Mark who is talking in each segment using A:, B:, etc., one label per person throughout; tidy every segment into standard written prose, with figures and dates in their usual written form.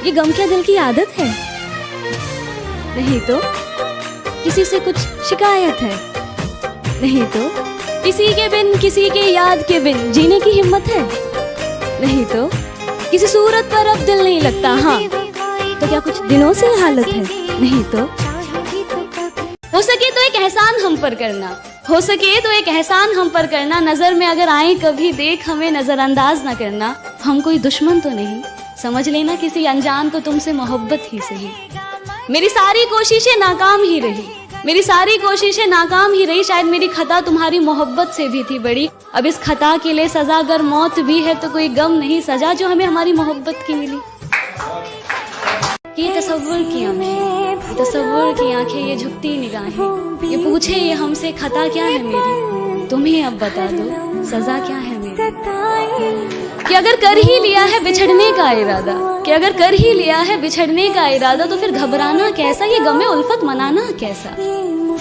A: ये गम क्या दिल की आदत है? नहीं तो किसी से कुछ शिकायत है? नहीं तो किसी के बिन, किसी के याद के बिन जीने की हिम्मत है? नहीं तो किसी सूरत पर अब दिल नहीं लगता, हाँ तो क्या कुछ दिनों से हालत है? नहीं तो हो सके तो एक एहसान हम पर करना, हो सके तो एक एहसान हम पर करना, नजर में अगर आए कभी देख हमें नजरअंदाज ना करना। हम कोई दुश्मन तो नहीं, समझ लेना किसी अनजान को तुमसे मोहब्बत ही सही। मेरी सारी कोशिशें नाकाम ही रही, मेरी सारी कोशिशें नाकाम ही रही, शायद मेरी खता तुम्हारी मोहब्बत से भी थी बड़ी। अब इस खता के लिए सजा अगर मौत भी है तो कोई गम नहीं सजा जो हमें हमारी मोहब्बत की मिली। ये तसव्वुर की आंखें, ये तसव्वुर की आंखें, ये झुकती निगाहें, ये पूछे ये हमसे खता क्या है मेरी, तुम्हें अब बता दो सजा क्या है मेरी। कि अगर कर ही लिया है बिछड़ने का इरादा, कि अगर कर ही लिया है बिछड़ने का इरादा तो फिर घबराना कैसा, ये गमे उल्फत मनाना कैसा।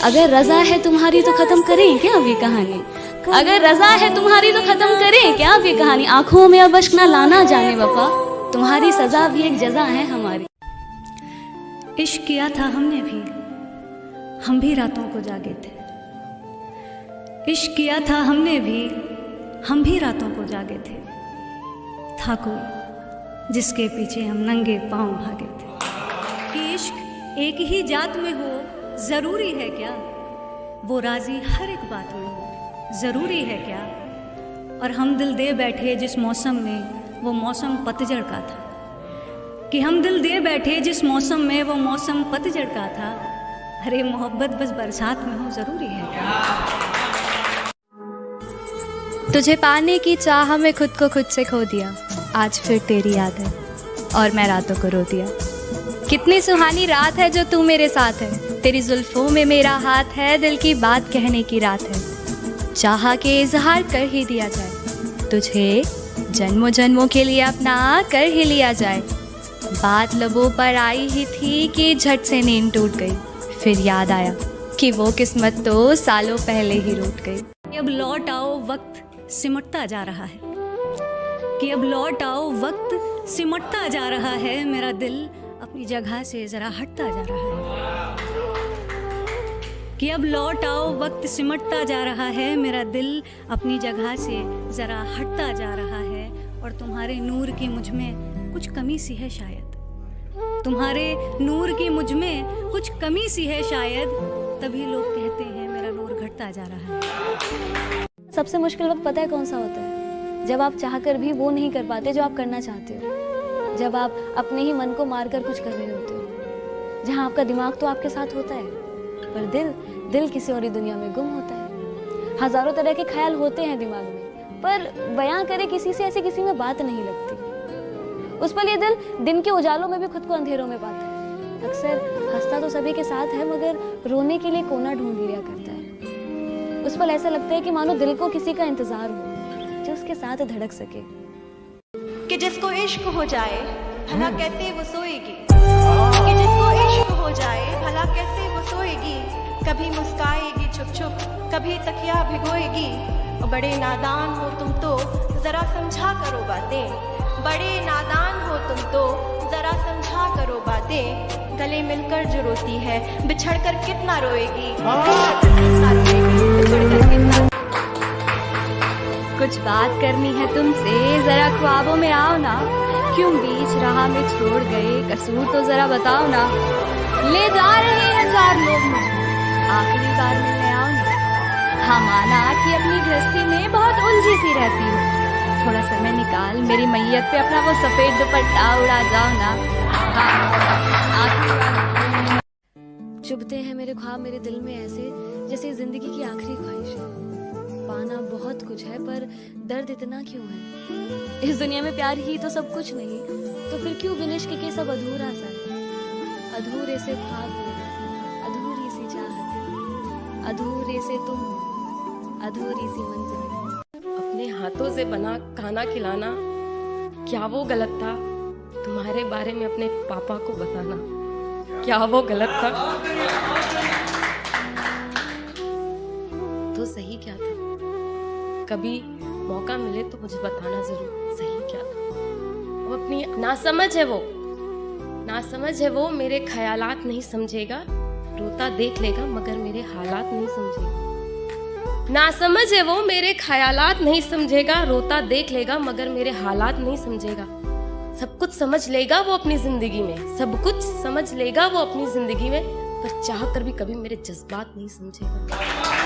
A: अगर रजा है तुम्हारी तो खत्म करें क्या अब ये कहानी, अगर रजा है तुम्हारी तो खत्म करें क्या अब ये कहानी। आंखों में अब अश्क ना लाना जाने वफा, तुम्हारी सजा भी एक जजा है हमारी।
B: इश्क किया था हमने भी, हम भी रातों को जागे थे। इश्क किया था हमने भी, हम भी रातों को जागे थे। था कोई जिसके पीछे हम नंगे पांव भागे थे। कि इश्क एक ही जात में हो जरूरी है क्या, वो राजी हर एक बात में हो जरूरी है क्या। और हम दिल दे बैठे जिस मौसम में, वो मौसम पतझड़ का था। कि हम दिल दे बैठे जिस मौसम में, वो मौसम पतझड़ का था। अरे मोहब्बत बस बरसात में हो जरूरी है क्या।
C: तुझे पाने की चाह में खुद को खुद से खो दिया, आज फिर तेरी याद है और मैं रातों को रो दिया। कितनी सुहानी रात है जो तू मेरे साथ है, तेरी जुल्फों में मेरा हाथ है, दिल की बात कहने की रात है। चाहा के इजहार कर ही दिया जाए, तुझे जन्मों जन्मों के लिए अपना कर ही लिया जाए। बात लबों पर आई ही थी कि झट से नींद टूट गई, फिर याद आया कि वो किस्मत तो सालों पहले ही रूठ गई।
B: अब लौट आओ वक्त सिमटता जा रहा है, कि अब लौट आओ वक्त सिमटता जा रहा है। मेरा दिल अपनी जगह से ज़रा हटता जा रहा है। कि अब लौट आओ वक्त सिमटता जा रहा है, मेरा दिल अपनी जगह से ज़रा हटता जा रहा है। और तुम्हारे नूर की मुझ में कुछ कमी सी है शायद, तुम्हारे नूर की मुझ में कुछ कमी सी है शायद, तभी लोग कहते हैं मेरा नूर घटता जा रहा है।
A: सबसे मुश्किल वक्त पता है कौन सा होता है? जब आप चाहकर भी वो नहीं कर पाते जो आप करना चाहते हो, जब आप अपने ही मन को मारकर कुछ कर रहे होते हो, जहाँ आपका दिमाग तो आपके साथ होता है पर दिल किसी और दुनिया में गुम होता है। हजारों तरह के ख्याल होते हैं दिमाग में, पर बयां करे किसी से ऐसे किसी में बात नहीं लगती। उस पल ये दिल दिन के उजालों में भी खुद को अंधेरों में पाता है। अक्सर हंसता तो सभी के साथ है मगर रोने के लिए कोना ढूंढ लिया करता है। उस पल ऐसा लगता है कि मानो दिल को किसी का इंतजार हो जो उसके साथ धड़क सके।
D: कि जिसको इश्क हो जाए भला कैसे वो सोएगी, कि जिसको इश्क हो जाए भला कैसे वो सोएगी। कभी मुस्काएगी छुप छुप, कभी तकिया भिगोएगी। बड़े नादान हो तुम तो जरा समझा करो बातें, बड़े नादान हो तुम तो जरा समझा करो बातें। गले मिलकर जो रोती है बिछड़कर कितना रोएगी, कितना रोएगी।
C: कुछ बात करनी है तुमसे, जरा ख्वाबों में आओ ना। क्यों बीच राह में छोड़ गए, कसूर तो जरा बताओ ना। ले जा रहे हैं 4 लोग मुझे, आखिरी बार मिलने आओ ना। हाँ माना कि अपनी गृहस्थी में बहुत उलझी सी रहती हूँ, थोड़ा समय निकाल मेरी मैयत पे अपना वो सफेद दुपट्टा उड़ा जाओ ना। हाँ
A: चुभते हैं मेरे ख्वाब मेरे दिल में ऐसे जैसे जिंदगी की आखिरी ख्वाहिश है। पाना बहुत कुछ है पर दर्द इतना क्यों है? इस दुनिया में प्यार ही तो सब कुछ नहीं, तो फिर क्यों बिन इश्क के सब अधूरा सा है? अधूरे से ख्वाब मेरे, अधूरी सी चाहत, अधूरे से तुम, अधूरी सी मंजिल।
E: अपने हाथों से बना खाना खिलाना क्या वो गलत था? तुम्हारे बारे में अपने पापा को बताना क्या वो गलत था? तो सही क्या था? कभी मौका मिले तो मुझे बताना जरूर, सही क्या था? वो अपनी नासमझ है वो, ना समझ है वो मेरे ख्यालात नहीं समझेगा, रोता देख लेगा मगर मेरे हालात नहीं समझेगा। ना समझ है वो मेरे ख्यालात नहीं समझेगा, रोता देख लेगा मगर मेरे हालात नहीं समझेगा। सब कुछ समझ लेगा वो अपनी जिंदगी में, सब कुछ समझ लेगा वो अपनी जिंदगी में, पर चाह कर भी कभी मेरे जज्बात नहीं समझेगा।